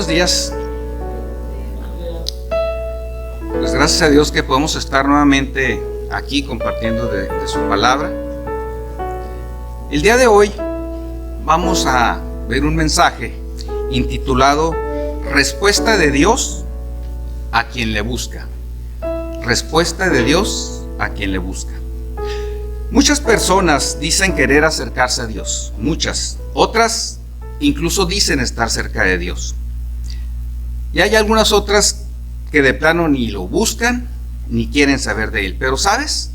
Buenos días. Pues gracias a Dios que podemos estar nuevamente aquí compartiendo de su palabra. El día de hoy vamos a ver un mensaje intitulado Respuesta de Dios a quien le busca. Respuesta de Dios a quien le busca. Muchas personas dicen querer acercarse a Dios, muchas. Otras incluso dicen estar cerca de Dios. Y hay algunas otras que de plano ni lo buscan ni quieren saber de Él. Pero ¿sabes?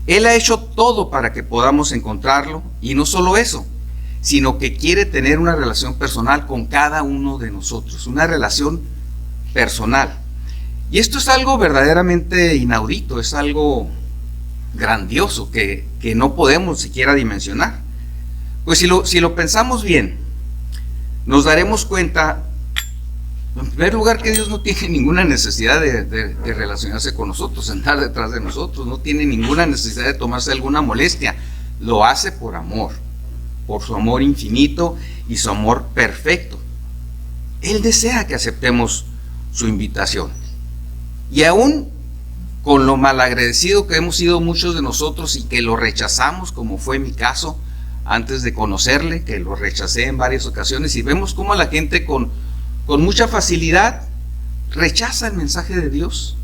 Él ha hecho todo para que podamos encontrarlo, y no solo eso, sino que quiere tener una relación personal con cada uno de nosotros, una relación personal. Y esto es algo verdaderamente inaudito, es algo grandioso que no podemos siquiera dimensionar. Pues si lo pensamos bien, nos daremos cuenta, en primer lugar, que Dios no tiene ninguna necesidad de relacionarse con nosotros, andar detrás de nosotros, no tiene ninguna necesidad de tomarse alguna molestia. Lo hace por amor, por su amor infinito y su amor perfecto. Él desea que aceptemos su invitación. Y aún con lo malagradecido que hemos sido muchos de nosotros y que lo rechazamos, como fue mi caso antes de conocerle, que lo rechacé en varias ocasiones, y vemos cómo la gente con mucha facilidad rechaza el mensaje de Dios.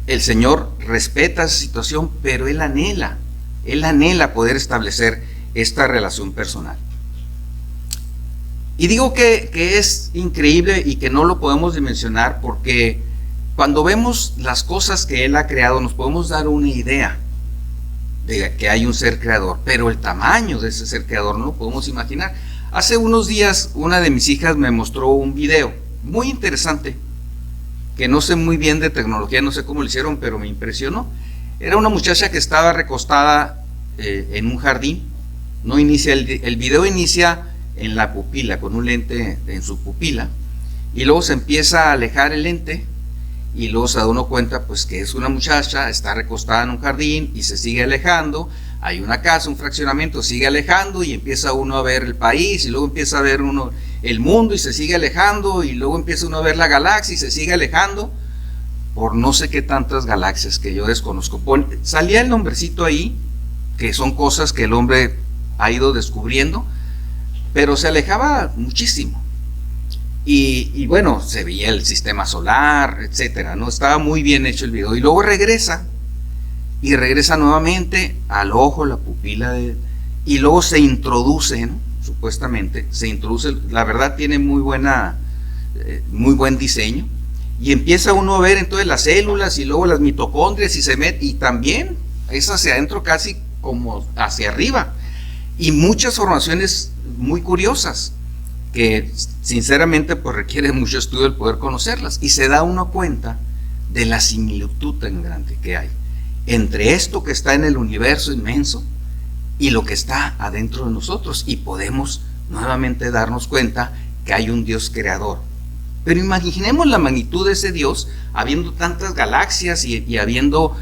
El Señor respeta esa situación, pero Él anhela poder establecer esta relación personal. Y digo que es increíble y que no lo podemos dimensionar, porque cuando vemos las cosas que Él ha creado nos podemos dar una idea de que hay un ser creador, pero el tamaño de ese ser creador no lo podemos imaginar. Hace unos días una de mis hijas me mostró un video muy interesante, que no sé muy bien de tecnología, no sé cómo lo hicieron, pero me impresionó. Era una muchacha que estaba recostada en un jardín. El video inicia en la pupila, con un lente en su pupila, y luego se empieza a alejar el lente, y luego se da uno cuenta pues que es una muchacha, está recostada en un jardín y se sigue alejando. Hay una casa, un fraccionamiento, sigue alejando y empieza uno a ver el país, y luego empieza a ver uno el mundo y se sigue alejando, y luego empieza uno a ver la galaxia y se sigue alejando por no sé qué tantas galaxias que yo desconozco. Salía el nombrecito ahí, que son cosas que el hombre ha ido descubriendo, pero se alejaba muchísimo. Y bueno, se veía el sistema solar, etcétera, ¿no? Estaba muy bien hecho el video. Y luego regresa nuevamente al ojo, la pupila, y luego se introduce, ¿no? Supuestamente se introduce. La verdad tiene muy buen diseño, y empieza uno a ver entonces las células y luego las mitocondrias, y se mete, y también es hacia adentro, casi como hacia arriba, y muchas formaciones muy curiosas que sinceramente pues requiere mucho estudio el poder conocerlas, y se da uno cuenta de la similitud tan grande que hay entre esto que está en el universo inmenso y lo que está adentro de nosotros, y podemos nuevamente darnos cuenta que hay un Dios creador. Pero imaginemos la magnitud de ese Dios, habiendo tantas galaxias y habiendo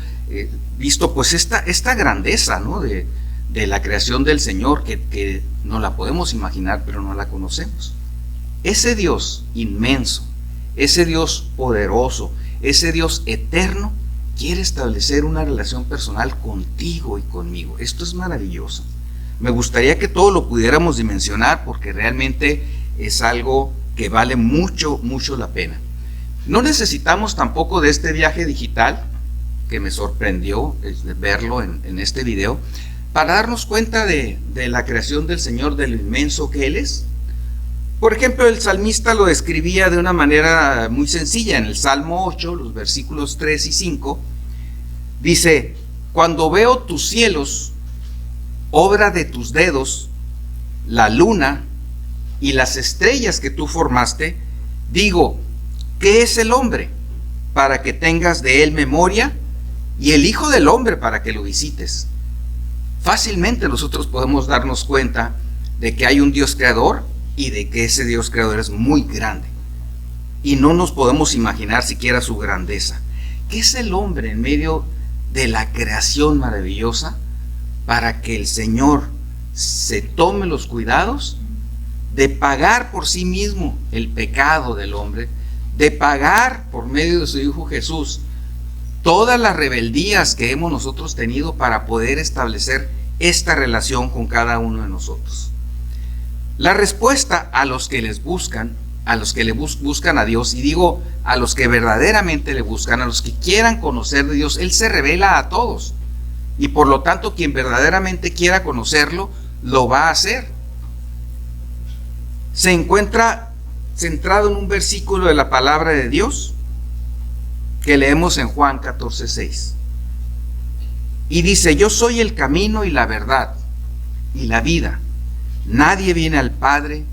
visto pues esta grandeza, ¿no? de la creación del Señor, que no la podemos imaginar, pero no la conocemos. Ese Dios inmenso, ese Dios poderoso, ese Dios eterno, quiere establecer una relación personal contigo y conmigo. Esto es maravilloso. Me gustaría que todo lo pudiéramos dimensionar, porque realmente es algo que vale mucho, mucho la pena. No necesitamos tampoco de este viaje digital, que me sorprendió verlo en este video, para darnos cuenta de la creación del Señor, de lo inmenso que Él es. Por ejemplo, el salmista lo describía de una manera muy sencilla. En el Salmo 8, los versículos 3 y 5, dice: cuando veo tus cielos, obra de tus dedos, la luna y las estrellas que tú formaste, digo, ¿qué es el hombre para que tengas de él memoria, y el hijo del hombre para que lo visites? Fácilmente nosotros podemos darnos cuenta de que hay un Dios creador, y de que ese Dios creador es muy grande, y no nos podemos imaginar siquiera su grandeza. ¿Qué es el hombre en medio de la creación maravillosa para que el Señor se tome los cuidados de pagar por sí mismo el pecado del hombre, de pagar por medio de su Hijo Jesús todas las rebeldías que hemos nosotros tenido para poder establecer esta relación con cada uno de nosotros. La respuesta a los que les buscan, a los que le buscan a Dios, y digo a los que verdaderamente le buscan, a los que quieran conocer de Dios, Él se revela a todos. Y por lo tanto, quien verdaderamente quiera conocerlo, lo va a hacer. Se encuentra centrado en un versículo de la palabra de Dios que leemos en Juan 14:6. Y dice: yo soy el camino y la verdad y la vida. Nadie viene al Padre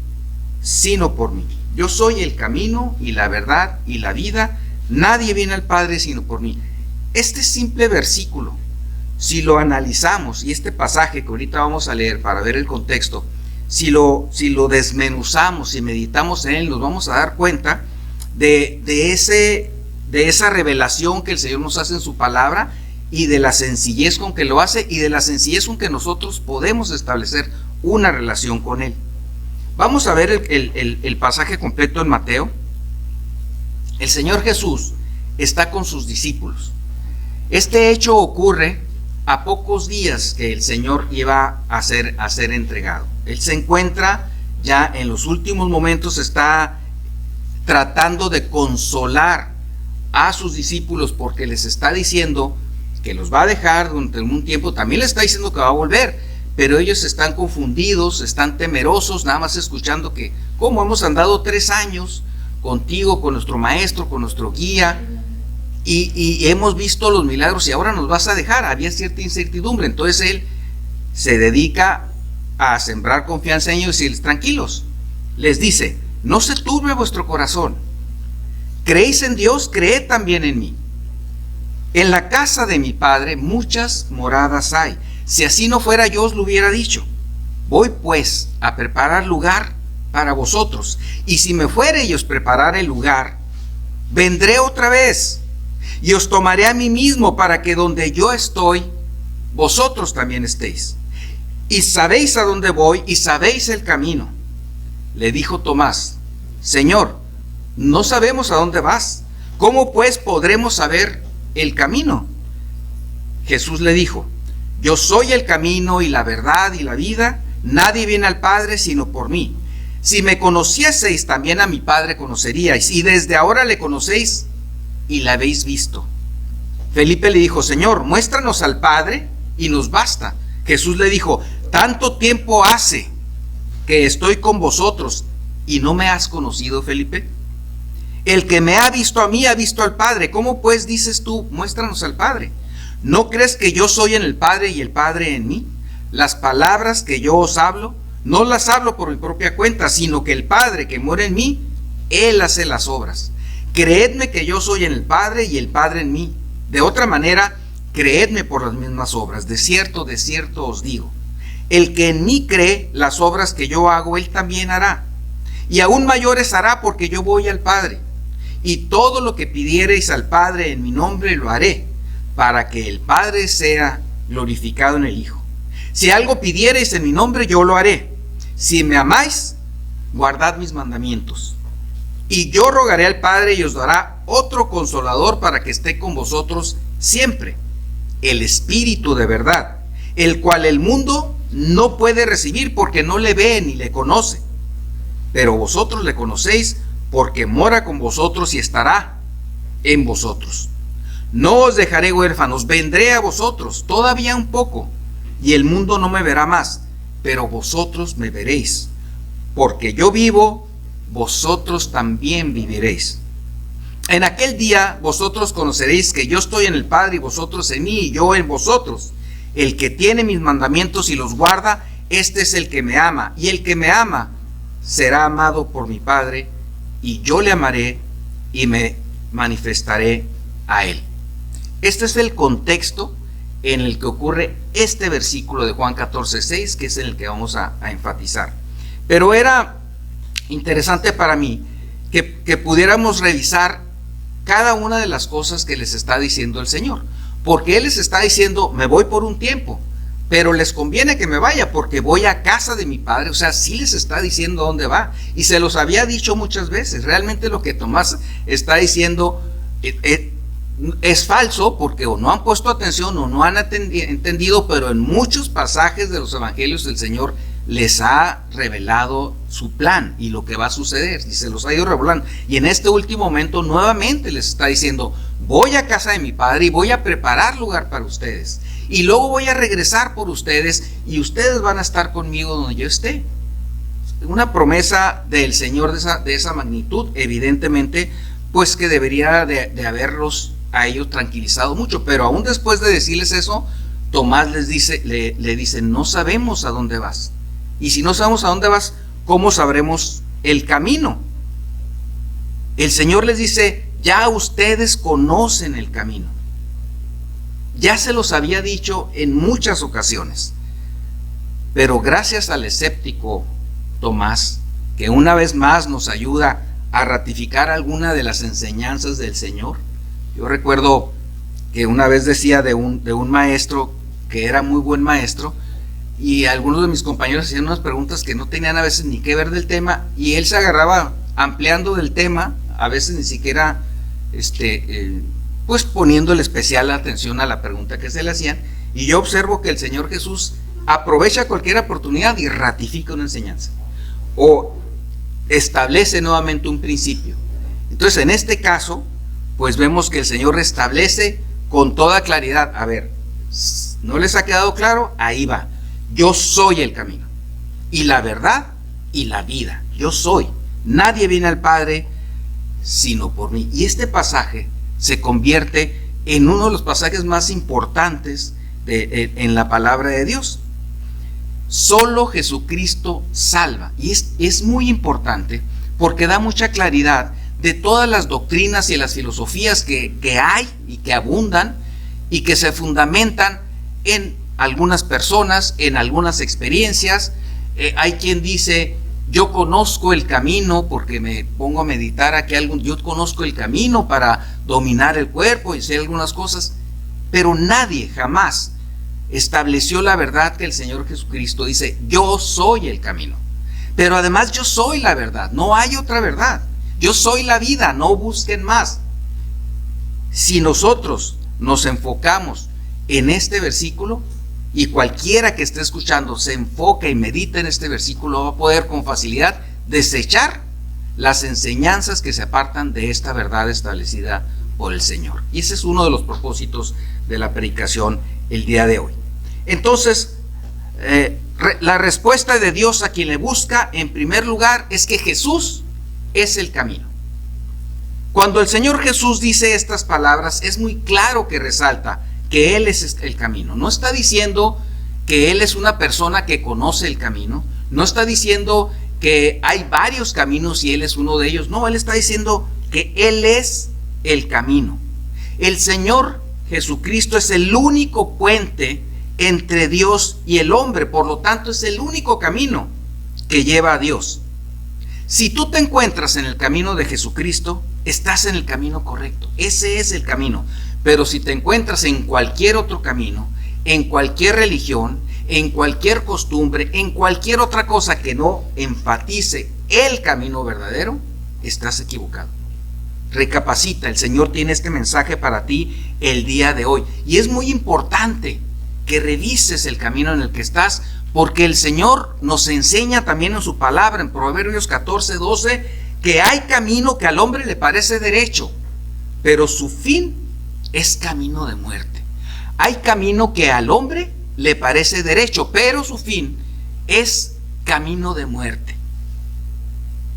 sino por mí. Yo soy el camino y la verdad y la vida. Nadie viene al Padre sino por mí. Este simple versículo, si lo analizamos, y este pasaje que ahorita vamos a leer para ver el contexto, si lo desmenuzamos y meditamos en él, nos vamos a dar cuenta de esa revelación que el Señor nos hace en su palabra, y de la sencillez con que lo hace, y de la sencillez con que nosotros podemos establecer una relación con Él. Vamos a ver el pasaje completo en Mateo. El Señor Jesús está con sus discípulos. Este hecho ocurre a pocos días que el Señor iba a ser entregado. Él se encuentra ya en los últimos momentos, está tratando de consolar a sus discípulos porque les está diciendo que los va a dejar durante un tiempo. También les está diciendo que va a volver, pero ellos están confundidos, están temerosos, nada más escuchando que cómo hemos andado 3 años contigo, con nuestro maestro, con nuestro guía, y hemos visto los milagros y ahora nos vas a dejar. Había cierta incertidumbre. Entonces Él se dedica a sembrar confianza en ellos y decirles: tranquilos. Les dice: no se turbe vuestro corazón. ¿Creéis en Dios? Creed también en mí. En la casa de mi Padre muchas moradas hay. Si así no fuera, yo os lo hubiera dicho. Voy pues a preparar lugar para vosotros. Y si me fuere y os preparare el lugar, vendré otra vez y os tomaré a mí mismo, para que donde yo estoy, vosotros también estéis. Y sabéis a dónde voy y sabéis el camino. Le dijo Tomás: Señor, no sabemos a dónde vas. ¿Cómo pues podremos saber el camino? Jesús le dijo: yo soy el camino y la verdad y la vida. Nadie viene al Padre sino por mí. Si me conocieseis, también a mi Padre conoceríais, y desde ahora le conocéis y la habéis visto. Felipe le dijo: Señor, muéstranos al Padre y nos basta. Jesús le dijo: tanto tiempo hace que estoy con vosotros y no me has conocido, Felipe. El que me ha visto a mí ha visto al Padre. ¿Cómo pues dices tú: muéstranos al Padre? ¿No crees que yo soy en el Padre y el Padre en mí? Las palabras que yo os hablo, no las hablo por mi propia cuenta, sino que el Padre que mora en mí, Él hace las obras. Creedme que yo soy en el Padre y el Padre en mí. De otra manera, creedme por las mismas obras. De cierto os digo: el que en mí cree, las obras que yo hago, Él también hará. Y aún mayores hará, porque yo voy al Padre. Y todo lo que pidiereis al Padre en mi nombre lo haré, para que el Padre sea glorificado en el Hijo. Si algo pidiereis en mi nombre, yo lo haré. Si me amáis, guardad mis mandamientos. Y yo rogaré al Padre y os dará otro consolador para que esté con vosotros siempre, el Espíritu de verdad, el cual el mundo no puede recibir porque no le ve ni le conoce. Pero vosotros le conocéis porque mora con vosotros y estará en vosotros. No os dejaré huérfanos, vendré a vosotros todavía un poco, y el mundo no me verá más, pero vosotros me veréis. Porque yo vivo, vosotros también viviréis. En aquel día vosotros conoceréis que yo estoy en el Padre y vosotros en mí y yo en vosotros. El que tiene mis mandamientos y los guarda, este es el que me ama, y el que me ama será amado por mi Padre, y yo le amaré y me manifestaré a él. Este es el contexto en el que ocurre este versículo de Juan 14:6, que es en el que vamos a enfatizar. Pero era interesante para mí que pudiéramos revisar cada una de las cosas que les está diciendo el Señor, porque Él les está diciendo: me voy por un tiempo, pero les conviene que me vaya porque voy a casa de mi Padre. O sea, sí les está diciendo dónde va, y se los había dicho muchas veces. Realmente lo que Tomás está diciendo es falso, porque o no han puesto atención o no han entendido, pero en muchos pasajes de los evangelios el Señor les ha revelado su plan y lo que va a suceder, y se los ha ido revelando. Y en este último momento nuevamente les está diciendo: voy a casa de mi Padre y voy a preparar lugar para ustedes, y luego voy a regresar por ustedes, y ustedes van a estar conmigo donde yo esté. Una promesa del Señor de esa magnitud, evidentemente, pues que debería de haberlos a ellos tranquilizado mucho. Pero aún después de decirles eso, Tomás les dice, le dice: no sabemos a dónde vas. Y si no sabemos a dónde vas, ¿cómo sabremos el camino? El Señor les dice: ya ustedes conocen el camino. Ya se los había dicho en muchas ocasiones. Pero gracias al escéptico Tomás, que una vez más nos ayuda a ratificar alguna de las enseñanzas del Señor. Yo recuerdo que una vez decía de un maestro que era muy buen maestro, y algunos de mis compañeros hacían unas preguntas que no tenían a veces ni que ver del tema, y él se agarraba ampliando del tema, a veces ni siquiera pues poniéndole especial atención a la pregunta que se le hacían. Y yo observo que el Señor Jesús aprovecha cualquier oportunidad y ratifica una enseñanza o establece nuevamente un principio. Entonces, en este caso, pues vemos que el Señor restablece con toda claridad: a ver, ¿no les ha quedado claro? Ahí va. Yo soy el camino y la verdad y la vida. Yo soy. Nadie viene al Padre sino por mí. Y este pasaje se convierte en uno de los pasajes más importantes en la palabra de Dios. Solo Jesucristo salva. Y es muy importante porque da mucha claridad de todas las doctrinas y las filosofías que hay y que abundan y que se fundamentan en algunas personas, en algunas experiencias. Hay quien dice: yo conozco el camino, porque me pongo a meditar aquí yo conozco el camino para dominar el cuerpo y hacer algunas cosas. Pero nadie jamás estableció la verdad que el Señor Jesucristo dice: yo soy el camino, pero además yo soy la verdad, no hay otra verdad. Yo soy la vida, no busquen más. Si nosotros nos enfocamos en este versículo, y cualquiera que esté escuchando se enfoca y medita en este versículo, va a poder con facilidad desechar las enseñanzas que se apartan de esta verdad establecida por el Señor. Y ese es uno de los propósitos de la predicación el día de hoy. Entonces, la respuesta de Dios a quien le busca, en primer lugar, es que Jesús es el camino. Cuando el Señor Jesús dice estas palabras, es muy claro que resalta que Él es el camino. No está diciendo que Él es una persona que conoce el camino. No está diciendo que hay varios caminos y Él es uno de ellos. No, Él está diciendo que Él es el camino. El Señor Jesucristo es el único puente entre Dios y el hombre. Por lo tanto, es el único camino que lleva a Dios. Si tú te encuentras en el camino de Jesucristo, estás en el camino correcto. Ese es el camino. Pero si te encuentras en cualquier otro camino, en cualquier religión, en cualquier costumbre, en cualquier otra cosa que no enfatice el camino verdadero, estás equivocado. Recapacita. El Señor tiene este mensaje para ti el día de hoy. Y es muy importante que revises el camino en el que estás, porque el Señor nos enseña también en su palabra, en Proverbios 14:12, que hay camino que al hombre le parece derecho, pero su fin es camino de muerte. Hay camino que al hombre le parece derecho, pero su fin es camino de muerte.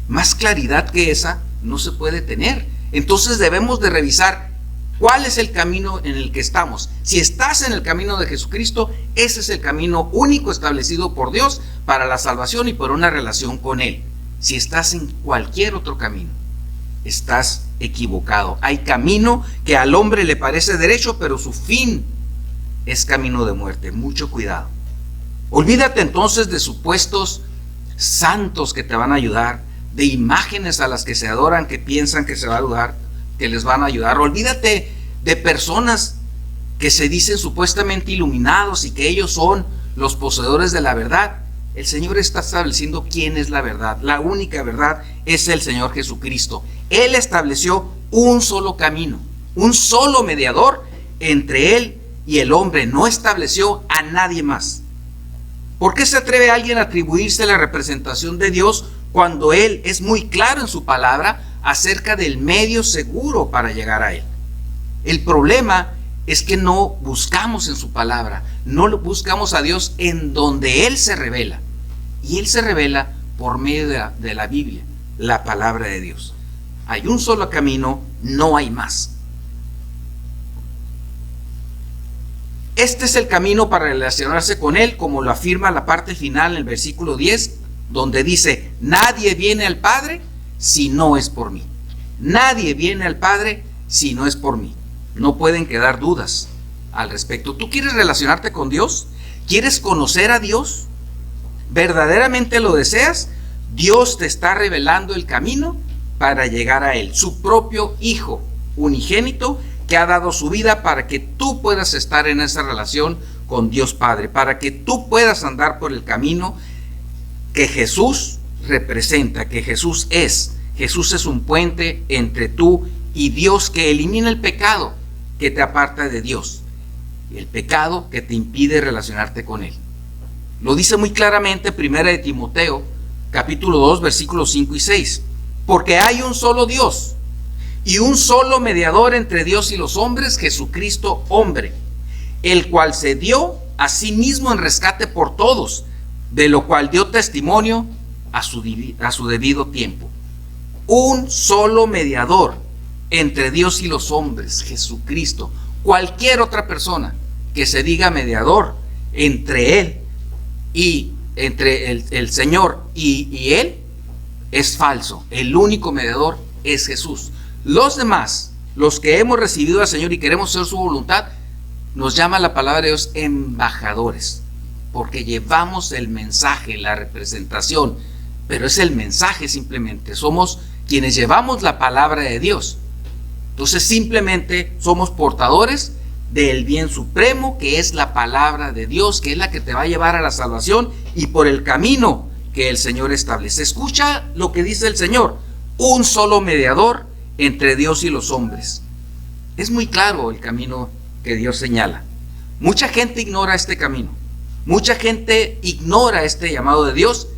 Más claridad que esa no se puede tener. Entonces debemos de revisar cuál es el camino en el que estamos. Si estás en el camino de Jesucristo, ese es el camino único establecido por Dios para la salvación y por una relación con Él. Si estás en cualquier otro camino, estás equivocado. Hay camino que al hombre le parece derecho, pero su fin es camino de muerte. Mucho cuidado. Olvídate entonces de supuestos santos que te van a ayudar, de imágenes a las que se adoran, que piensan que se va a ayudar, que les van a ayudar. Olvídate de personas que se dicen supuestamente iluminados y que ellos son los poseedores de la verdad. El Señor está estableciendo quién es la verdad. La única verdad es el Señor Jesucristo. Él estableció un solo camino, un solo mediador entre Él y el hombre. No estableció a nadie más. ¿Por qué se atreve alguien a atribuirse la representación de Dios cuando Él es muy claro en su palabra acerca del medio seguro para llegar a Él? El problema es que no buscamos en su palabra, no lo buscamos a Dios en donde Él se revela. Y Él se revela por medio de la Biblia, la palabra de Dios. Hay un solo camino, no hay más. Este es el camino para relacionarse con Él, como lo afirma la parte final en el versículo 10, donde dice: nadie viene al Padre si no es por mí. Nadie viene al Padre si no es por mí. No pueden quedar dudas al respecto. ¿Tú quieres relacionarte con Dios? ¿Quieres conocer a Dios? ¿Verdaderamente lo deseas? Dios te está revelando el camino para llegar a Él. Su propio Hijo unigénito, que ha dado su vida para que tú puedas estar en esa relación con Dios Padre, para que tú puedas andar por el camino que Jesús representa, que Jesús es. Jesús es un puente entre tú y Dios, que elimina el pecado que te aparta de Dios, el pecado que te impide relacionarte con Él. Lo dice muy claramente 1 de Timoteo, capítulo 2, versículos 5 y 6. Porque hay un solo Dios y un solo mediador entre Dios y los hombres, Jesucristo hombre, el cual se dio a sí mismo en rescate por todos, de lo cual dio testimonio a su debido tiempo. Un solo mediador entre Dios y los hombres, Jesucristo. Cualquier otra persona que se diga mediador entre Él y entre el Señor y Él es falso. El único mediador es Jesús. Los demás, los que hemos recibido al Señor y queremos hacer su voluntad, nos llama la palabra de Dios embajadores, porque llevamos el mensaje, la representación, pero es el mensaje simplemente. Somos quienes llevamos la palabra de Dios. Entonces simplemente somos portadores del bien supremo, que es la palabra de Dios, que es la que te va a llevar a la salvación y por el camino que el Señor establece. Escucha lo que dice el Señor: un solo mediador entre Dios y los hombres. Es muy claro el camino que Dios señala. Mucha gente ignora este camino. Mucha gente ignora este llamado de Dios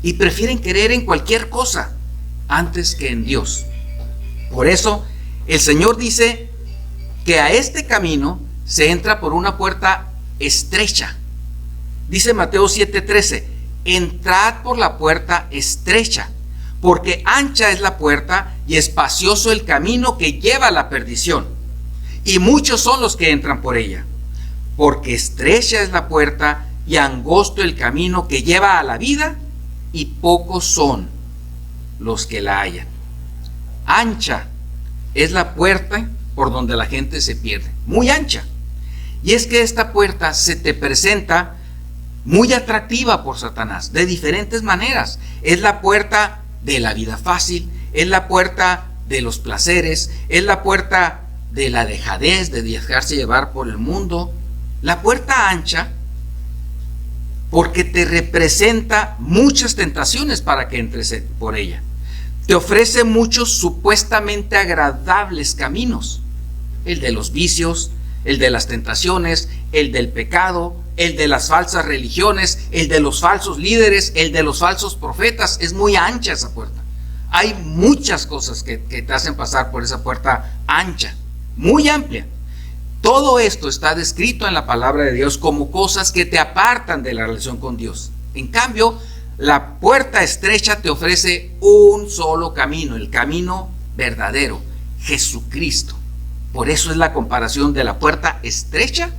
y prefieren creer en cualquier cosa antes que en Dios. Por eso el Señor dice que a este camino se entra por una puerta estrecha. Dice Mateo 7:13: entrad por la puerta estrecha, porque ancha es la puerta y espacioso el camino que lleva a la perdición, y muchos son los que entran por ella. Porque estrecha es la puerta y angosto el camino que lleva a la vida, y pocos son los que la hallan. Ancha es la puerta por donde la gente se pierde, muy ancha. Y es que esta puerta se te presenta muy atractiva por Satanás, de diferentes maneras. Es la puerta de la vida fácil, es la puerta de los placeres, es la puerta de la dejadez, de dejarse llevar por el mundo. La puerta ancha, porque te representa muchas tentaciones para que entres por ella. Te ofrece muchos supuestamente agradables caminos: el de los vicios, el de las tentaciones, el del pecado, el de las falsas religiones, el de los falsos líderes, el de los falsos profetas. Es muy ancha esa puerta. Hay muchas cosas que te hacen pasar por esa puerta ancha, muy amplia. Todo esto está descrito en la palabra de Dios como cosas que te apartan de la relación con Dios. En cambio, la puerta estrecha te ofrece un solo camino, el camino verdadero, Jesucristo. Por eso es la comparación de la puerta estrecha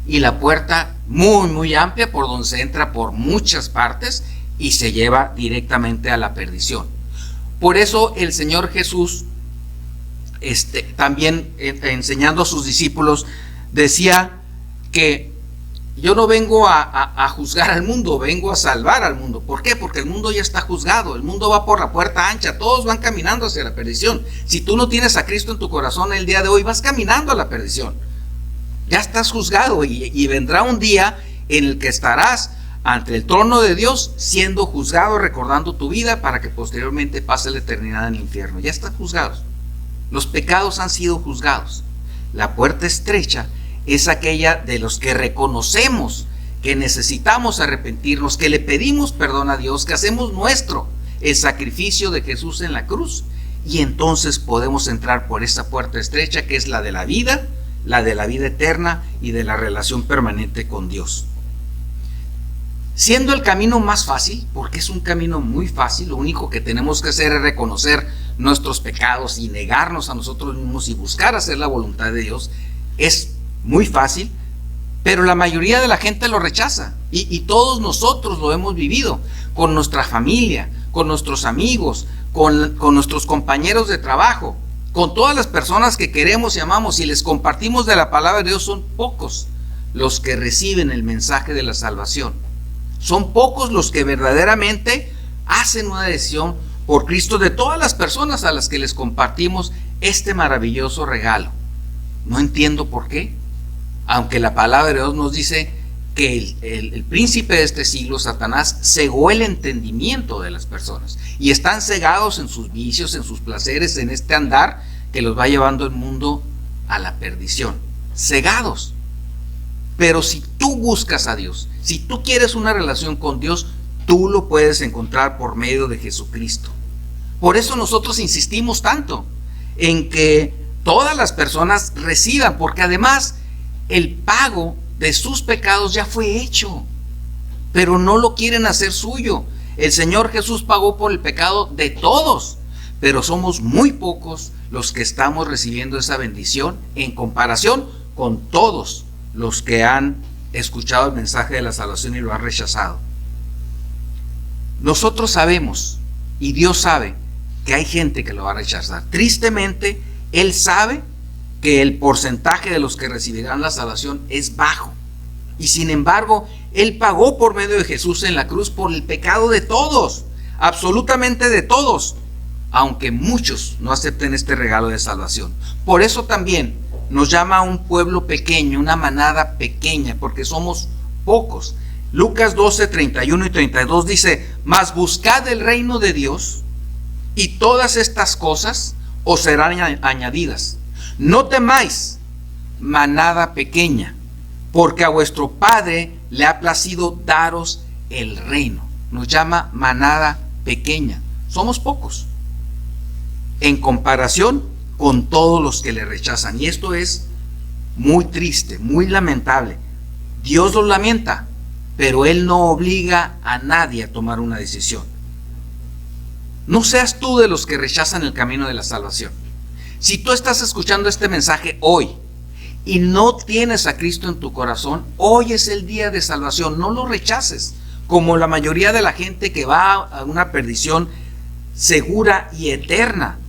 y la puerta muy amplia, por donde se entra por muchas partes y se lleva directamente a la perdición. Por eso el Señor Jesús, también enseñando a sus discípulos, decía que yo no vengo a juzgar al mundo, vengo a salvar al mundo. ¿Por qué? Porque el mundo ya está juzgado, el mundo va por la puerta ancha, todos van caminando hacia la perdición. Si tú no tienes a Cristo en tu corazón el día de hoy, vas caminando a la perdición. Ya estás juzgado y vendrá un día en el que estarás ante el trono de Dios siendo juzgado, recordando tu vida para que posteriormente pase la eternidad en el infierno. Ya están juzgados. Los pecados han sido juzgados. La puerta estrecha es aquella de los que reconocemos que necesitamos arrepentirnos, que le pedimos perdón a Dios, que hacemos nuestro el sacrificio de Jesús en la cruz, y entonces podemos entrar por esa puerta estrecha que es la de la vida eterna y de la relación permanente con Dios. Siendo el camino más fácil, porque es un camino muy fácil, lo único que tenemos que hacer es reconocer nuestros pecados y negarnos a nosotros mismos y buscar hacer la voluntad de Dios, es muy fácil, pero la mayoría de la gente lo rechaza, y todos nosotros lo hemos vivido, con nuestra familia, con nuestros amigos, con nuestros compañeros de trabajo, con todas las personas que queremos y amamos y les compartimos de la palabra de Dios. Son pocos los que reciben el mensaje de la salvación. Son pocos los que verdaderamente hacen una decisión por Cristo, de todas las personas a las que les compartimos este maravilloso regalo. No entiendo por qué, aunque la palabra de Dios nos dice que el príncipe de este siglo, Satanás, cegó el entendimiento de las personas y están cegados en sus vicios, en sus placeres, en este andar que los va llevando el mundo a la perdición. Cegados. Pero si tú buscas a Dios, si tú quieres una relación con Dios, tú lo puedes encontrar por medio de Jesucristo. Por eso nosotros insistimos tanto en que todas las personas reciban, porque además el pago de sus pecados ya fue hecho, pero no lo quieren hacer suyo. El Señor Jesús pagó por el pecado de todos, pero somos muy pocos los que estamos recibiendo esa bendición en comparación con todos los que han escuchado el mensaje de la salvación y lo han rechazado. Nosotros sabemos, y Dios sabe, que hay gente que lo va a rechazar. Tristemente, Él sabe que el porcentaje de los que recibirán la salvación es bajo, y sin embargo Él pagó por medio de Jesús en la cruz por el pecado de todos, absolutamente de todos, aunque muchos no acepten este regalo de salvación. Por eso también nos llama a un pueblo pequeño, una manada pequeña, porque somos pocos. Lucas 12, 31 y 32 dice: mas buscad el reino de Dios, y todas estas cosas os serán añadidas. No temáis, manada pequeña, porque a vuestro Padre le ha placido daros el reino. Nos llama manada pequeña. Somos pocos en comparación con todos los que le rechazan. Y esto es muy triste, muy lamentable. Dios los lamenta, pero Él no obliga a nadie a tomar una decisión. No seas tú de los que rechazan el camino de la salvación. Si tú estás escuchando este mensaje hoy y no tienes a Cristo en tu corazón, hoy es el día de salvación. No lo rechaces, como la mayoría de la gente que va a una perdición segura y eterna.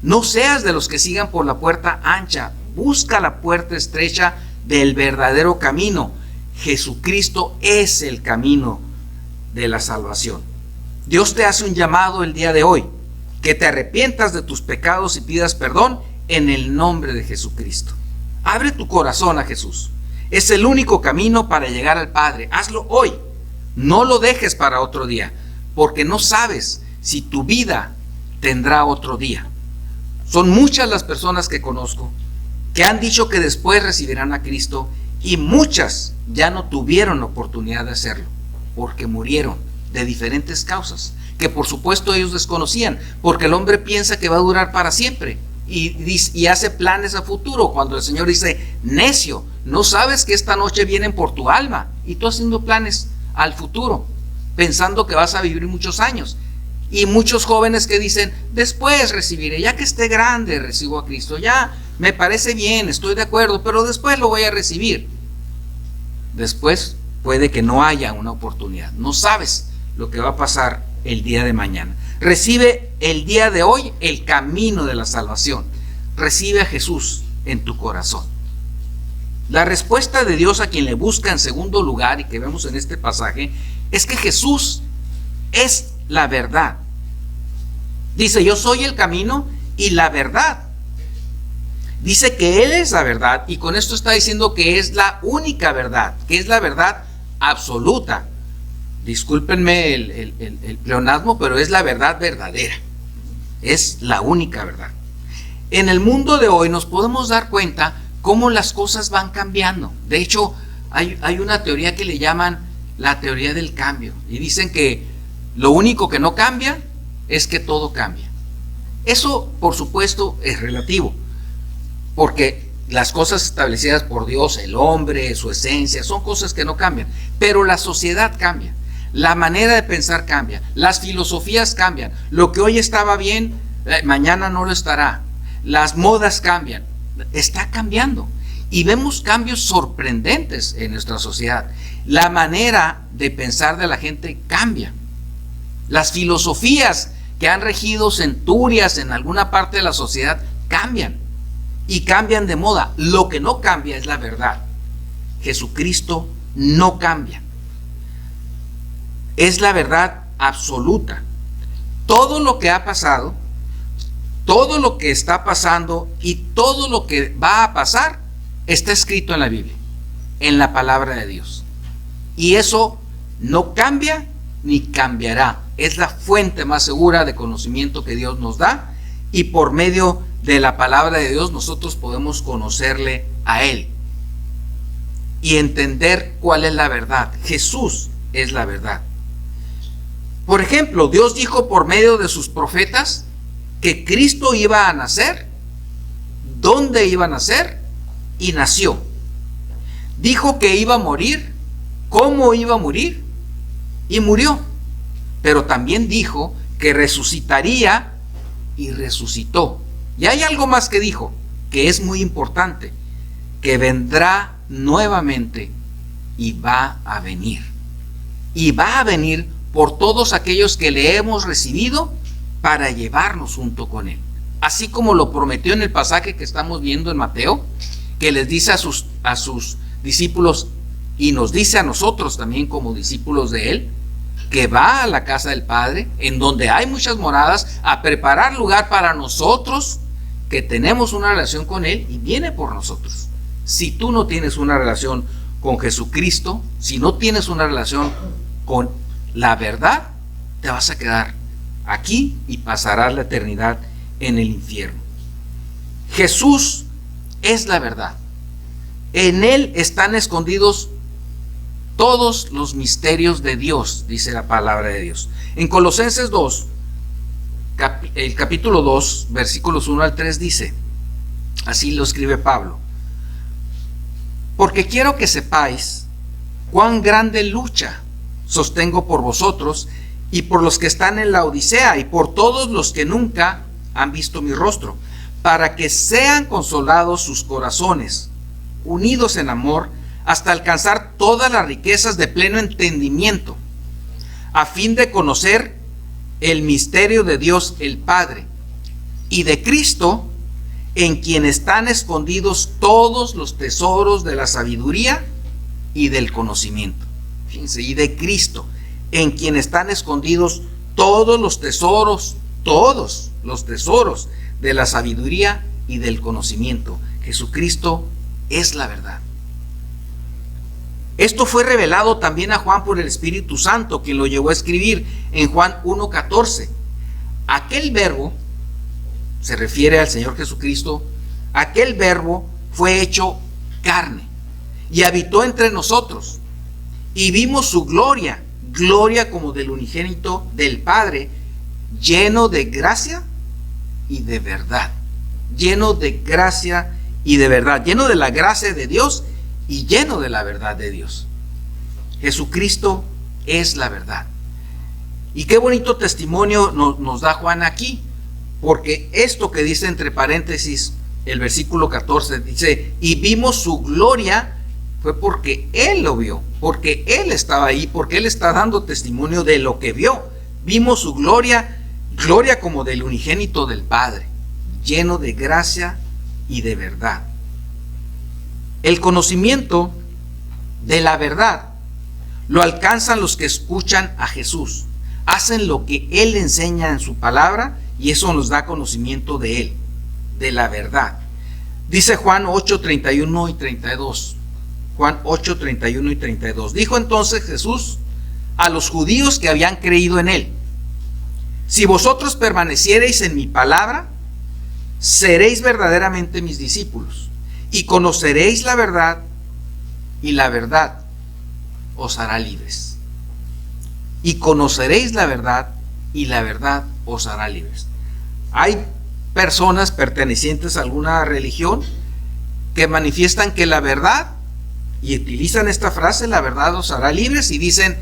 No seas de los que sigan por la puerta ancha. Busca la puerta estrecha del verdadero camino. Jesucristo es el camino de la salvación. Dios te hace un llamado el día de hoy, que te arrepientas de tus pecados y pidas perdón en el nombre de Jesucristo. Abre tu corazón a Jesús. Es el único camino para llegar al Padre. Hazlo hoy. No lo dejes para otro día, porque no sabes si tu vida tendrá otro día. Son muchas las personas que conozco que han dicho que después recibirán a Cristo, y muchas ya no tuvieron la oportunidad de hacerlo porque murieron de diferentes causas que por supuesto ellos desconocían, porque el hombre piensa que va a durar para siempre y hace planes a futuro, cuando el Señor dice: necio, no sabes que esta noche vienen por tu alma, y tú haciendo planes al futuro pensando que vas a vivir muchos años. Y muchos jóvenes que dicen: después recibiré, ya que esté grande recibo a Cristo, ya me parece bien, estoy de acuerdo, pero después lo voy a recibir. Después puede que no haya una oportunidad. No sabes lo que va a pasar el día de mañana. Recibe el día de hoy el camino de la salvación. Recibe a Jesús en tu corazón. La respuesta de Dios a quien le busca, en segundo lugar, y que vemos en este pasaje, es que Jesús es la verdad. Dice: yo soy el camino y la verdad. Dice que Él es la verdad, y con esto está diciendo que es la única verdad, que es la verdad absoluta. Discúlpenme el pleonasmo, pero es la verdad verdadera. Es la única verdad. En el mundo de hoy nos podemos dar cuenta cómo las cosas van cambiando. De hecho, hay una teoría que le llaman la teoría del cambio. Y dicen que lo único que no cambia es que todo cambia. Eso, por supuesto, es relativo. Porque las cosas establecidas por Dios, el hombre, su esencia, son cosas que no cambian. Pero la sociedad cambia. La manera de pensar cambia. Las filosofías cambian. Lo que hoy estaba bien, mañana no lo estará. Las modas cambian. Está cambiando. Y vemos cambios sorprendentes en nuestra sociedad. La manera de pensar de la gente cambia. Las filosofías que han regido centurias en alguna parte de la sociedad cambian. Y cambian de moda. Lo que no cambia es la verdad. Jesucristo no cambia. Es la verdad absoluta. Todo lo que ha pasado, todo lo que está pasando y todo lo que va a pasar está escrito en la Biblia, en la palabra de Dios. Y eso no cambia ni cambiará. Es la fuente más segura de conocimiento que Dios nos da, y por medio de la palabra de Dios nosotros podemos conocerle a Él y entender cuál es la verdad. Jesús es la verdad. Por ejemplo, Dios dijo por medio de sus profetas que Cristo iba a nacer, dónde iba a nacer, y nació. Dijo que iba a morir, cómo iba a morir, y murió. Pero también dijo que resucitaría, y resucitó. Y hay algo más que dijo, que es muy importante, que vendrá nuevamente y va a venir. Y va a venir por todos aquellos que le hemos recibido para llevarnos junto con Él. Así como lo prometió en el pasaje que estamos viendo en Mateo, que les dice a sus discípulos, y nos dice a nosotros también como discípulos de Él, que va a la casa del Padre, en donde hay muchas moradas, a preparar lugar para nosotros, que tenemos una relación con Él, y viene por nosotros. Si tú no tienes una relación con Jesucristo, si no tienes una relación con la verdad, te vas a quedar aquí y pasarás la eternidad en el infierno. Jesús es la verdad. En Él están escondidos todos los misterios de Dios, dice la palabra de Dios. En Colosenses 2, el capítulo 2, versículos 1 al 3 dice, así lo escribe Pablo: porque quiero que sepáis cuán grande lucha sostengo por vosotros y por los que están en la Odisea y por todos los que nunca han visto mi rostro, para que sean consolados sus corazones, unidos en amor, hasta alcanzar todas las riquezas de pleno entendimiento, a fin de conocer el misterio de Dios el Padre y de Cristo, en quien están escondidos todos los tesoros de la sabiduría y del conocimiento. Fíjense, y de Cristo, en quien están escondidos todos los tesoros de la sabiduría y del conocimiento. Jesucristo es la verdad. Esto fue revelado también a Juan por el Espíritu Santo, quien lo llevó a escribir en Juan 1:14. Aquel verbo, se refiere al Señor Jesucristo, aquel verbo fue hecho carne y habitó entre nosotros, y vimos su gloria, gloria como del unigénito del Padre, lleno de gracia y de verdad. Lleno de gracia y de verdad, lleno de la gracia de Dios y lleno de la verdad de Dios. Jesucristo es la verdad. Y qué bonito testimonio nos da Juan aquí, porque esto que dice entre paréntesis el versículo 14, dice, y vimos su gloria, fue porque Él lo vio, porque Él estaba ahí, porque Él está dando testimonio de lo que vio. Vimos su gloria, gloria como del unigénito del Padre, lleno de gracia y de verdad. El conocimiento de la verdad lo alcanzan los que escuchan a Jesús, hacen lo que Él enseña en su palabra, y eso nos da conocimiento de Él, de la verdad. Dice Juan 8:31 y 32, Juan 8, 31 y 32. Dijo entonces Jesús a los judíos que habían creído en él: si vosotros permaneciereis en mi palabra, seréis verdaderamente mis discípulos, y conoceréis la verdad, y la verdad os hará libres. Y conoceréis la verdad, y la verdad os hará libres. Hay personas pertenecientes a alguna religión que manifiestan que la verdad, y utilizan esta frase, la verdad os hará libres, y dicen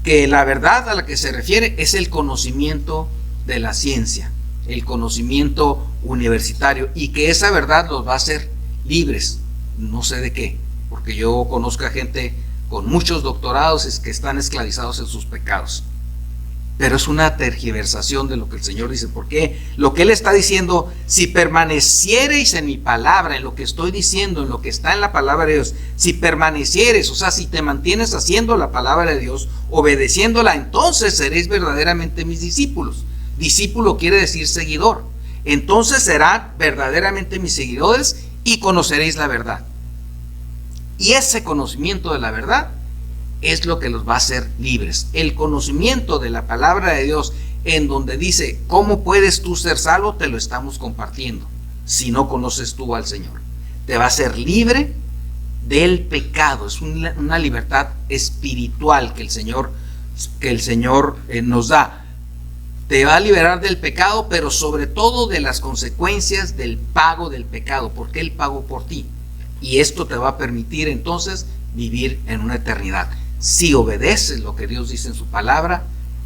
que la verdad a la que se refiere es el conocimiento de la ciencia, el conocimiento universitario, y que esa verdad los va a hacer libres. No sé de qué, porque yo conozco a gente con muchos doctorados que están esclavizados en sus pecados. Pero es una tergiversación de lo que el Señor dice, porque lo que Él está diciendo: si permaneciereis en mi palabra, en lo que estoy diciendo, en lo que está en la palabra de Dios, si permanecieres, o sea, si te mantienes haciendo la palabra de Dios, obedeciéndola, entonces seréis verdaderamente mis discípulos. Discípulo quiere decir seguidor. Entonces serán verdaderamente mis seguidores y conoceréis la verdad. Y ese conocimiento de la verdad es lo que los va a hacer libres. El conocimiento de la palabra de Dios, en donde dice cómo puedes tú ser salvo, te lo estamos compartiendo. Si no conoces tú al Señor, te va a hacer libre del pecado. Es una libertad espiritual que el Señor nos da. Te va a liberar del pecado, pero sobre todo de las consecuencias del pago del pecado, porque Él pagó por ti. Y esto te va a permitir entonces vivir en una eternidad. Si obedeces lo que Dios dice en su palabra,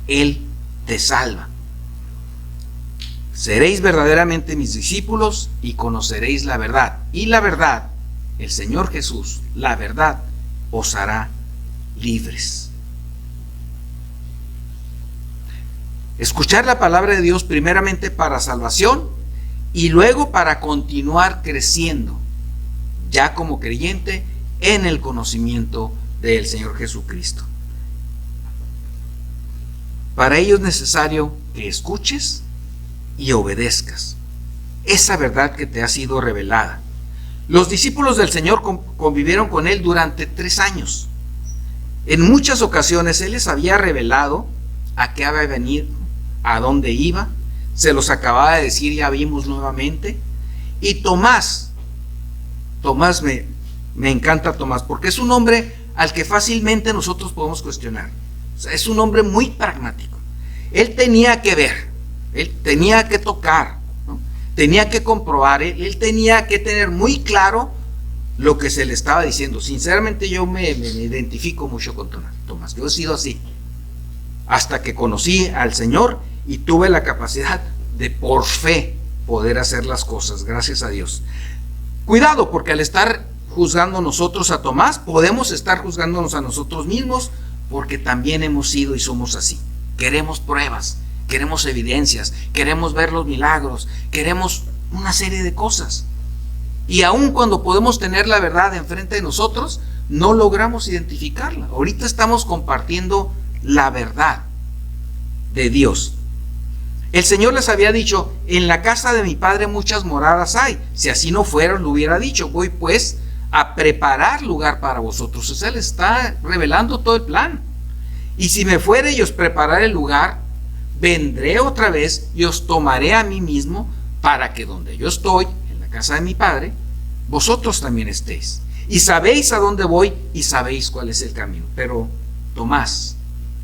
Él te salva. Seréis verdaderamente mis discípulos y conoceréis la verdad. Y la verdad, el Señor Jesús, la verdad os hará libres. Escuchar la palabra de Dios primeramente para salvación y luego para continuar creciendo, ya como creyente, en el conocimiento del Señor Jesucristo. Para ello es necesario que escuches y obedezcas esa verdad que te ha sido revelada. Los discípulos del Señor convivieron con Él durante 3 años. En muchas ocasiones Él les había revelado a qué había venido, a dónde iba. Se los acababa de decir, ya vimos nuevamente. Y Tomás me encanta Tomás, porque es un hombre al que fácilmente nosotros podemos cuestionar. O sea, es un hombre muy pragmático. Él tenía que ver, él tenía que tocar, ¿no? Tenía que comprobar, él tenía que tener muy claro lo que se le estaba diciendo. Sinceramente yo me identifico mucho con Tomás. Yo he sido así, hasta que conocí al Señor y tuve la capacidad de por fe poder hacer las cosas, gracias a Dios. Cuidado, porque al estar juzgando nosotros a Tomás, podemos estar juzgándonos a nosotros mismos, porque también hemos sido y somos así. Queremos pruebas, queremos evidencias, queremos ver los milagros, queremos una serie de cosas. Y aun cuando podemos tener la verdad enfrente de nosotros, no logramos identificarla. Ahorita estamos compartiendo la verdad de Dios. El Señor les había dicho: en la casa de mi Padre muchas moradas hay. Si así no fuera, lo hubiera dicho: voy pues a preparar lugar para vosotros. O sea, le está revelando todo el plan. Y si me fuere y os prepararé el lugar, vendré otra vez y os tomaré a mí mismo, para que donde yo estoy, en la casa de mi Padre, vosotros también estéis. Y sabéis a dónde voy y sabéis cuál es el camino. Pero Tomás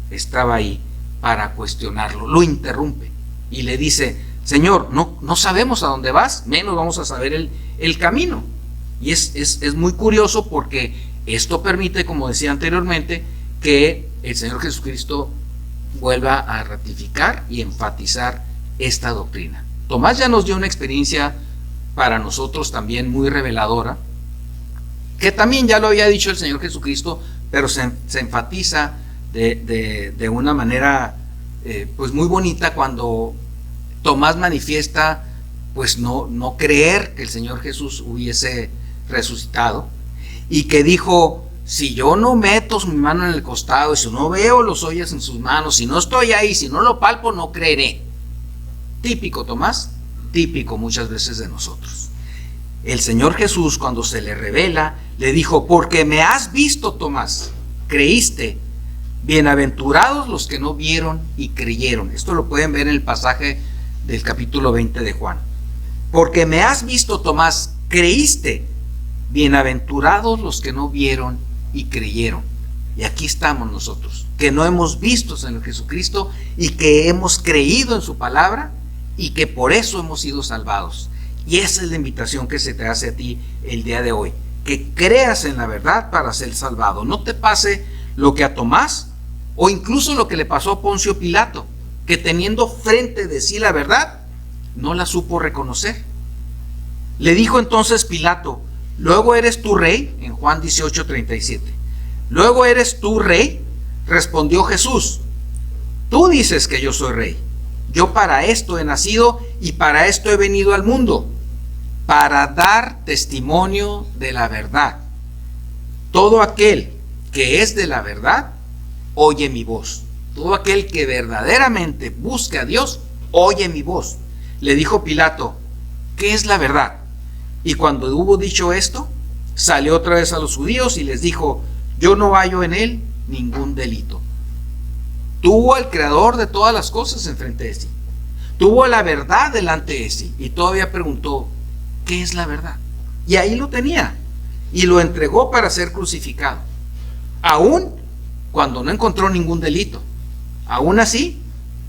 estaba ahí para cuestionarlo. Lo interrumpe y le dice: Señor, no sabemos a dónde vas, menos vamos a saber el camino. Y es muy curioso, porque esto permite, como decía anteriormente, que el Señor Jesucristo vuelva a ratificar y enfatizar esta doctrina. Tomás ya nos dio una experiencia para nosotros también muy reveladora, que también ya lo había dicho el Señor Jesucristo, pero se enfatiza de una manera pues muy bonita, cuando Tomás manifiesta pues no creer que el Señor Jesús hubiese resucitado, y que dijo: si yo no meto mi mano en el costado, y si no veo los hoyos en sus manos, si no estoy ahí, si no lo palpo, no creeré. Típico Tomás, típico muchas veces de nosotros. El Señor Jesús, cuando se le revela, le dijo: porque me has visto, Tomás, creíste. Bienaventurados los que no vieron y creyeron. Esto lo pueden ver en el pasaje del capítulo 20 de Juan. Porque me has visto, Tomás, creíste. Bienaventurados los que no vieron y creyeron. Y aquí estamos nosotros, que no hemos visto en Jesucristo y que hemos creído en su palabra y que por eso hemos sido salvados. Y esa es la invitación que se te hace a ti el día de hoy, que creas en la verdad para ser salvado. No te pase lo que a Tomás, o incluso lo que le pasó a Poncio Pilato, que teniendo frente de sí la verdad, no la supo reconocer. Le dijo entonces Pilato: ¿luego eres tú rey? En Juan 18:37. ¿Luego eres tú rey? Respondió Jesús: tú dices que yo soy rey. Yo para esto he nacido y para esto he venido al mundo, para dar testimonio de la verdad. Todo aquel que es de la verdad, oye mi voz. Todo aquel que verdaderamente busque a Dios, oye mi voz. Le dijo Pilato: ¿qué es la verdad? Y cuando hubo dicho esto, salió otra vez a los judíos y les dijo: yo no hallo en él ningún delito. Tuvo al creador de todas las cosas enfrente de sí. Tuvo la verdad delante de sí. Y todavía preguntó: ¿qué es la verdad? Y ahí lo tenía. Y lo entregó para ser crucificado. Aún cuando no encontró ningún delito. Aún así,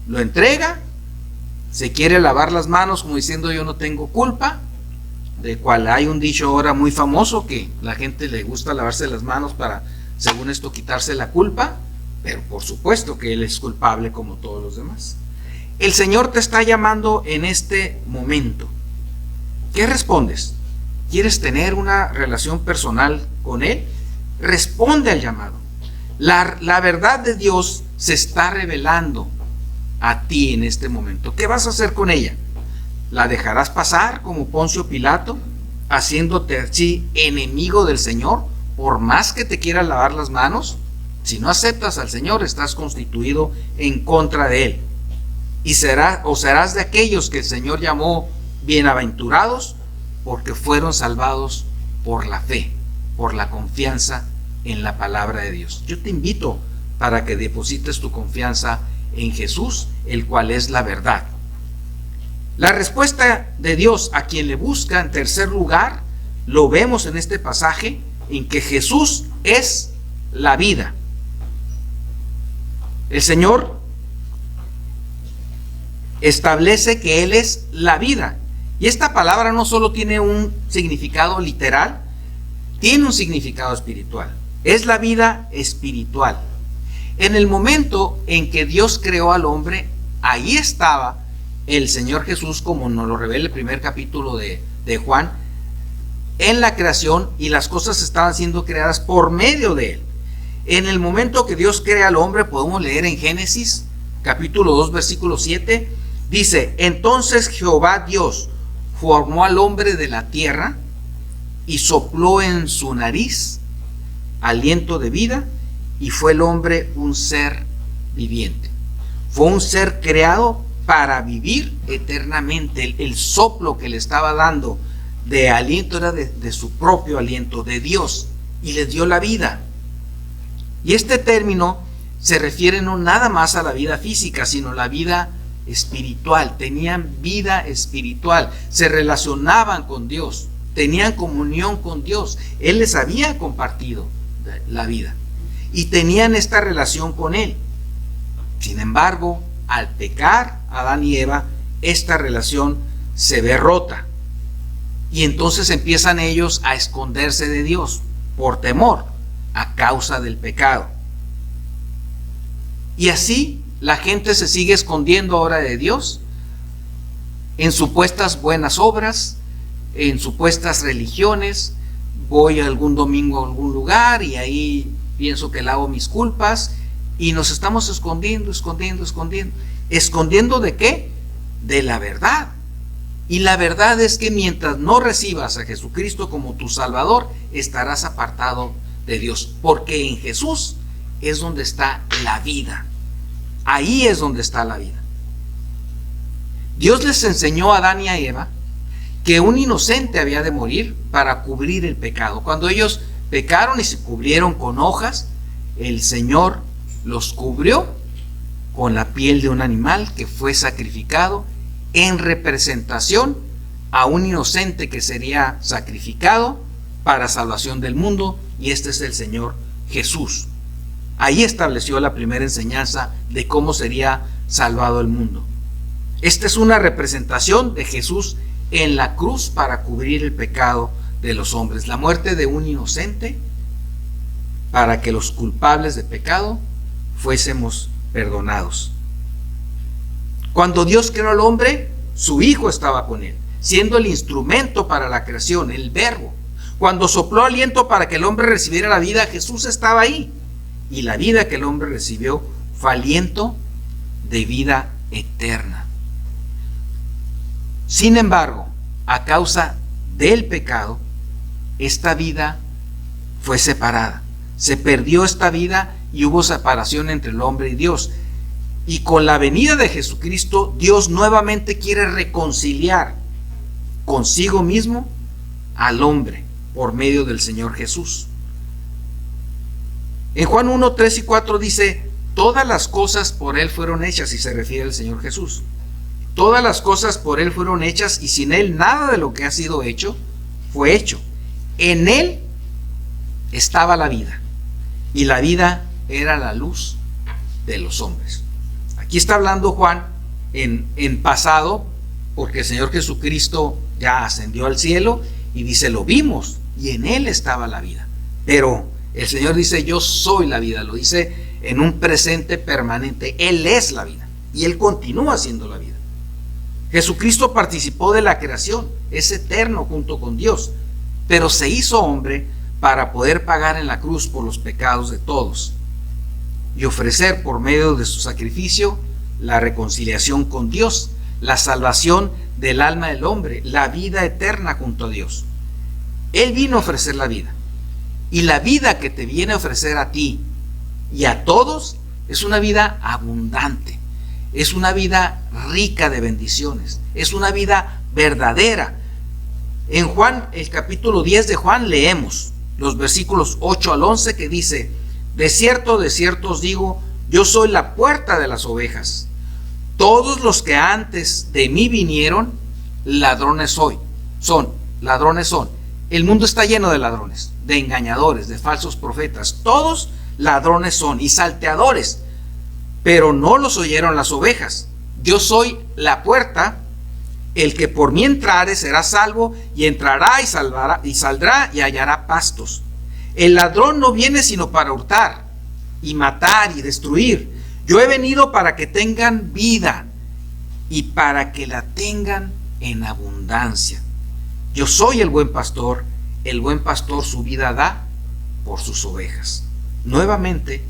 lo entrega. Se quiere lavar las manos como diciendo: yo no tengo culpa. De cual hay un dicho ahora muy famoso, que la gente le gusta lavarse las manos para, según esto, quitarse la culpa. Pero por supuesto que él es culpable como todos los demás. El Señor te está llamando en este momento. ¿Qué respondes? ¿Quieres tener una relación personal con Él? Responde al llamado. La verdad de Dios se está revelando a ti en este momento. ¿Qué vas a hacer con ella? ¿La dejarás pasar como Poncio Pilato, haciéndote así enemigo del Señor, por más que te quieras lavar las manos? Si no aceptas al Señor, estás constituido en contra de Él. Y serás de aquellos que el Señor llamó bienaventurados, porque fueron salvados por la fe, por la confianza en la palabra de Dios. Yo te invito para que deposites tu confianza en Jesús, el cual es la verdad. La respuesta de Dios a quien le busca, en tercer lugar, lo vemos en este pasaje, en que Jesús es la vida. El Señor establece que Él es la vida. Y esta palabra no solo tiene un significado literal, tiene un significado espiritual. Es la vida espiritual. En el momento en que Dios creó al hombre, ahí estaba el Señor Jesús, como nos lo revela el primer capítulo de Juan, en la creación, y las cosas estaban siendo creadas por medio de Él. En el momento que Dios crea al hombre, podemos leer en Génesis capítulo 2 versículo 7, dice: entonces Jehová Dios formó al hombre de la tierra y sopló en su nariz aliento de vida, y fue el hombre un ser viviente. Fue un ser creado para vivir eternamente. El soplo que le estaba dando de aliento era de su propio aliento, de Dios, y le dio la vida. Y este término se refiere no nada más a la vida física, sino la vida espiritual. Tenían vida espiritual, se relacionaban con Dios, tenían comunión con Dios. Él les había compartido la vida y tenían esta relación con Él. Sin embargo, al pecar Adán y Eva, esta relación se ve rota, y entonces empiezan ellos a esconderse de Dios por temor, a causa del pecado. Y así la gente se sigue escondiendo ahora de Dios en supuestas buenas obras, en supuestas religiones. Voy algún domingo a algún lugar y ahí pienso que lavo mis culpas, y nos estamos escondiendo. ¿Escondiendo de qué? De la verdad. Y la verdad es que mientras no recibas a Jesucristo como tu Salvador, estarás apartado de Dios, porque en Jesús es donde está la vida. Ahí es donde está la vida. Dios les enseñó a Adán y a Eva que un inocente había de morir para cubrir el pecado. Cuando ellos pecaron y se cubrieron con hojas, el Señor los cubrió con la piel de un animal que fue sacrificado en representación a un inocente que sería sacrificado para salvación del mundo, y este es el Señor Jesús. Ahí estableció la primera enseñanza de cómo sería salvado el mundo. Esta es una representación de Jesús en la cruz para cubrir el pecado de los hombres, la muerte de un inocente para que los culpables de pecado fuésemos perdonados. Cuando Dios creó al hombre, su Hijo estaba con él, siendo el instrumento para la creación, el Verbo. Cuando sopló aliento para que el hombre recibiera la vida, Jesús estaba ahí. Y la vida que el hombre recibió fue aliento de vida eterna. Sin embargo, a causa del pecado, esta vida fue separada. Se perdió esta vida y hubo separación entre el hombre y Dios. Y con la venida de Jesucristo, Dios nuevamente quiere reconciliar consigo mismo al hombre por medio del Señor Jesús. En Juan 1, 3 y 4 dice: todas las cosas por Él fueron hechas, y se refiere al Señor Jesús. Todas las cosas por Él fueron hechas, y sin Él nada de lo que ha sido hecho fue hecho. En Él estaba la vida, y la vida era la luz de los hombres. Aquí está hablando Juan en pasado, porque el Señor Jesucristo ya ascendió al cielo, y dice: lo vimos, y en Él estaba la vida. Pero el Señor dice: yo soy la vida. Lo dice en un presente permanente. Él es la vida, y Él continúa siendo la vida. Jesucristo participó de la creación, es eterno junto con Dios, pero se hizo hombre para poder pagar en la cruz por los pecados de todos y ofrecer por medio de su sacrificio la reconciliación con Dios, la salvación del alma del hombre, la vida eterna junto a Dios. Él vino a ofrecer la vida, y la vida que te viene a ofrecer a ti y a todos es una vida abundante, es una vida rica de bendiciones, es una vida verdadera. En Juan, el capítulo 10 de Juan, leemos los versículos 8 al 11 que dice: de cierto os digo, yo soy la puerta de las ovejas. Todos los que antes de mí vinieron, ladrones son. El mundo está lleno de ladrones, de engañadores, de falsos profetas. Todos ladrones son y salteadores, pero no los oyeron las ovejas. Yo soy la puerta. El que por mí entrare será salvo, y entrará y saldrá y hallará pastos. El ladrón no viene sino para hurtar y matar y destruir. Yo he venido para que tengan vida, y para que la tengan en abundancia. Yo soy el buen pastor su vida da por sus ovejas. Nuevamente,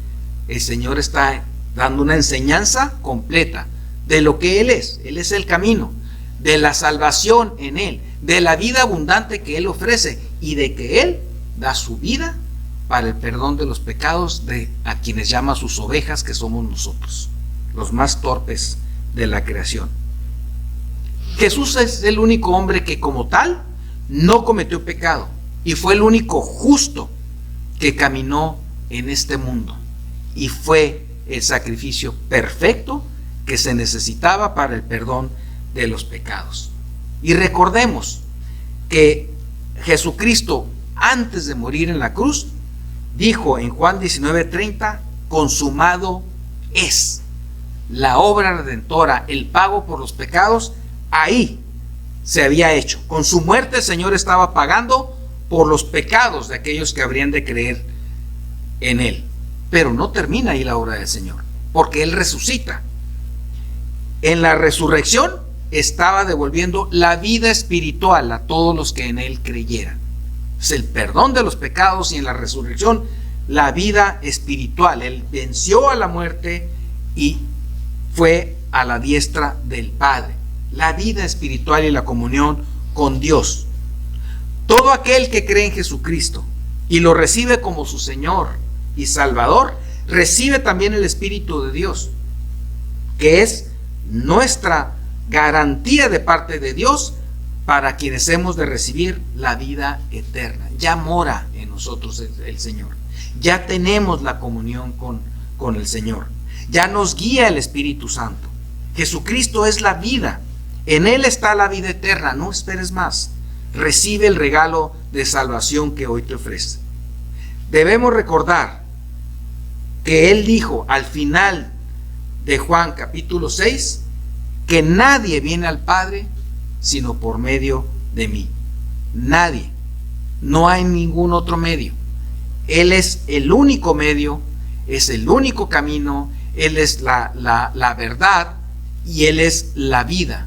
el Señor está dando una enseñanza completa de lo que Él es. Él es el camino, de la salvación en Él, de la vida abundante que Él ofrece, y de que Él da su vida para el perdón de los pecados de a quienes llama sus ovejas, que somos nosotros, los más torpes de la creación. Jesús es el único hombre que como tal no cometió pecado, y fue el único justo que caminó en este mundo, y fue el sacrificio perfecto que se necesitaba para el perdón de los pecados. Y recordemos que Jesucristo, antes de morir en la cruz, dijo en Juan 19:30: consumado es. La obra redentora, el pago por los pecados, ahí se había hecho. Con su muerte el Señor estaba pagando por los pecados de aquellos que habrían de creer en Él. Pero no termina ahí la obra del Señor, porque Él resucita. En la resurrección estaba devolviendo la vida espiritual a todos los que en Él creyeran. Es el perdón de los pecados, y en la resurrección la vida espiritual. Él venció a la muerte y fue a la diestra del Padre. La vida espiritual y la comunión con Dios. Todo aquel que cree en Jesucristo y lo recibe como su Señor y Salvador, recibe también el Espíritu de Dios, que es nuestra garantía de parte de Dios para quienes hemos de recibir la vida eterna. Ya mora en nosotros el Señor. Ya tenemos la comunión con el Señor. Ya nos guía el Espíritu Santo. Jesucristo es la vida. En Él está la vida eterna. No esperes más. Recibe el regalo de salvación que hoy te ofrece. Debemos recordar que Él dijo al final de Juan capítulo 6 que nadie viene al Padre sino por medio de mí. Nadie. No hay ningún otro medio. Él es el único medio, es el único camino, Él es la verdad y Él es la vida.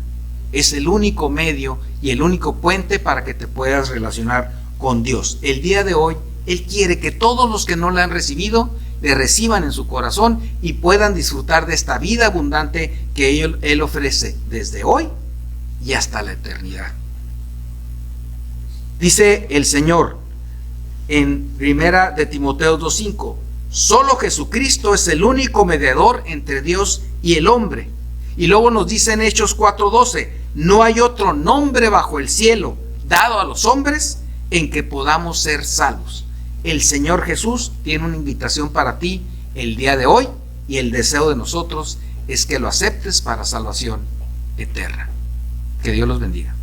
Es el único medio y el único puente para que te puedas relacionar con Dios. El día de hoy, Él quiere que todos los que no le han recibido, le reciban en su corazón y puedan disfrutar de esta vida abundante que Él ofrece desde hoy y hasta la eternidad. Dice el Señor en 1 de Timoteo 2:5: solo Jesucristo es el único mediador entre Dios y el hombre. Y luego nos dice en Hechos 4:12: no hay otro nombre bajo el cielo dado a los hombres en que podamos ser salvos. El Señor Jesús tiene una invitación para ti el día de hoy y el deseo de nosotros es que lo aceptes para salvación eterna. Que Dios los bendiga.